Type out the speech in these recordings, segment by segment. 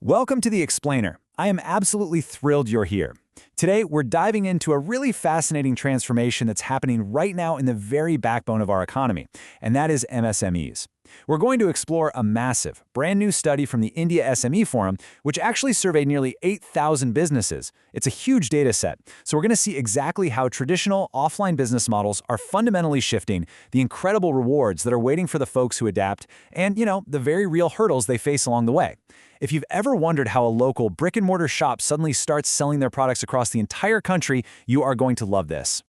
Welcome to The Explainer. I am absolutely thrilled you're here. Today, we're diving into a really fascinating transformation that's happening right now in the very backbone of our economy, and that is MSMEs. We're going to explore a massive, brand new study from the India SME Forum, which actually surveyed nearly 8,000 businesses. It's a huge data set, so we're going to see exactly how traditional offline business models are fundamentally shifting, the incredible rewards that are waiting for the folks who adapt, and, the very real hurdles they face along the way. If you've ever wondered how a local brick-and-mortar shop suddenly starts selling their products across the entire country, you are going to love this.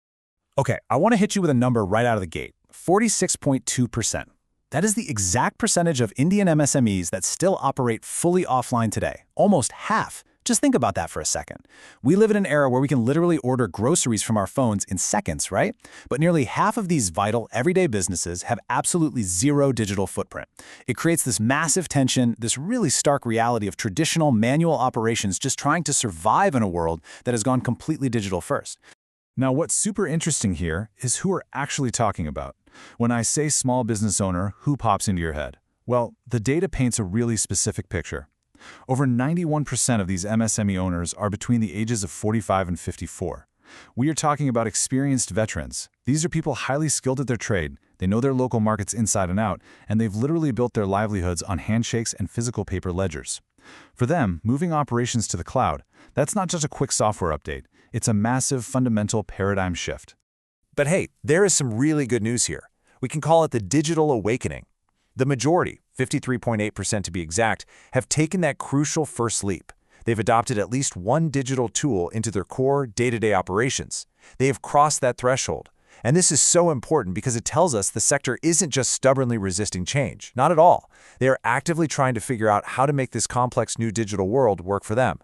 Okay, I want to hit you with a number right out of the gate, 46.2%. That is the exact percentage of Indian MSMEs that still operate fully offline today, almost half. Just think about that for a second. We live in an era where we can literally order groceries from our phones in seconds, right? But nearly half of these vital, everyday businesses have absolutely zero digital footprint. It creates this massive tension, this really stark reality of traditional manual operations just trying to survive in a world that has gone completely digital first. Now, what's super interesting here is who we're actually talking about. When I say small business owner, who pops into your head? Well, the data paints a really specific picture. Over 91% of these MSME owners are between the ages of 45 and 54. We are talking about experienced veterans. These are people highly skilled at their trade, they know their local markets inside and out, and they've literally built their livelihoods on handshakes and physical paper ledgers. For them, moving operations to the cloud, that's not just a quick software update, it's a massive fundamental paradigm shift. But hey, there is some really good news here. We can call it the digital awakening. The majority, 53.8% to be exact, have taken that crucial first leap. They've adopted at least one digital tool into their core day-to-day operations. They have crossed that threshold. And this is so important because it tells us the sector isn't just stubbornly resisting change. Not at all. They are actively trying to figure out how to make this complex new digital world work for them.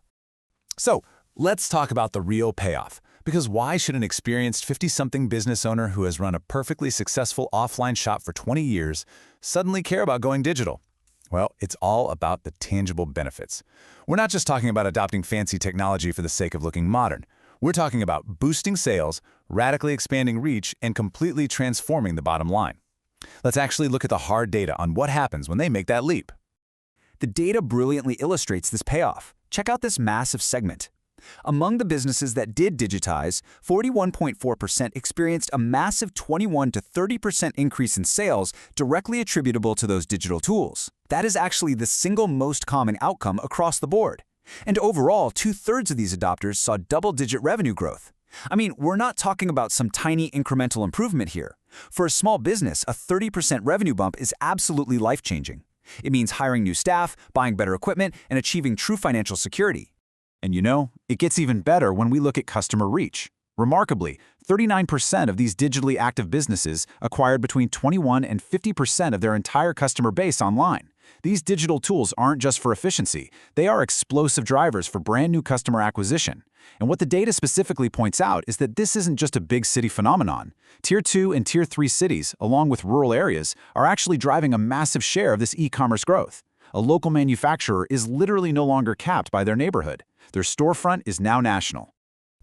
So, let's talk about the real payoff. Because why should an experienced 50-something business owner who has run a perfectly successful offline shop for 20 years suddenly care about going digital? Well, it's all about the tangible benefits. We're not just talking about adopting fancy technology for the sake of looking modern. We're talking about boosting sales, radically expanding reach, and completely transforming the bottom line. Let's actually look at the hard data on what happens when they make that leap. The data brilliantly illustrates this payoff. Check out this massive segment. Among the businesses that did digitize, 41.4% experienced a massive 21 to 30% increase in sales directly attributable to those digital tools. That is actually the single most common outcome across the board. And overall, 2/3 of these adopters saw double-digit revenue growth. I mean, we're not talking about some tiny incremental improvement here. For a small business, a 30% revenue bump is absolutely life-changing. It means hiring new staff, buying better equipment, and achieving true financial security. And it gets even better when we look at customer reach. Remarkably, 39% of these digitally active businesses acquired between 21 and 50% of their entire customer base online. These digital tools aren't just for efficiency, they are explosive drivers for brand new customer acquisition. And what the data specifically points out is that this isn't just a big city phenomenon. Tier 2 and Tier 3 cities, along with rural areas, are actually driving a massive share of this e-commerce growth. A local manufacturer is literally no longer capped by their neighborhood. Their storefront is now national.